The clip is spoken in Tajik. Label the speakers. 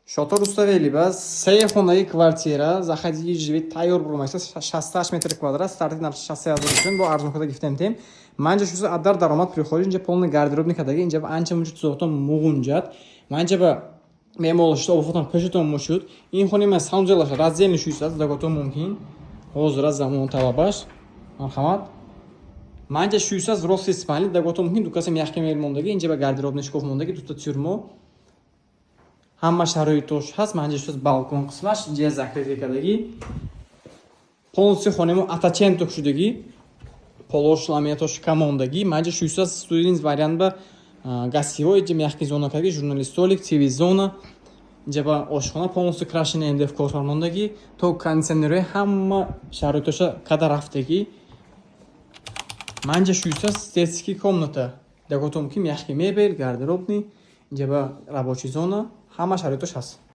Speaker 1: Шотор Руставели баъз 3 хонаи квартира заходи живет тайёр бурмаиса 68 метр квадрат старти нархи 60000 рубль бо арзонкада гифтем тем. Манҷа шуса адар даромад прихори инҷа полный гардеробный кадаги инҷа ба анча мунча чизотон муғунҷат. Манҷа ба мемолашта офотон пешотон мушуд. Ин хони ма самзелаш раздельный шуса даготон мумкин. Ҳозир аз замон талабаш. Марҳамат. Манҷа шуса рости спальни даготон мумкин дукаса мягкий мебел мондаги инҷа ба гардеробный шкаф мондаги дута тюрмо. Ҳама шароитош ҳаст. Манҷа шуса балкон қисмаш инҷа закритка кадаги. Полностью хонемо атаченток шудаги. Полош ламинатош камондаги. Манҷа шуса студент вариант ба гостевой инҷа мягкий зона кадаги, журналист столик, ТВ зона. Инҷа ба ошхона полностью крашеный МДФ кор фармондагӣ, то кондитсионерҳои ҳама шароитоша када рафтагӣ. Манҷа шуса детский комната. Даготон ки мягкий мебел, гардеробный, инҷа ба рабочий зона, ҳама шароитош ҳаст.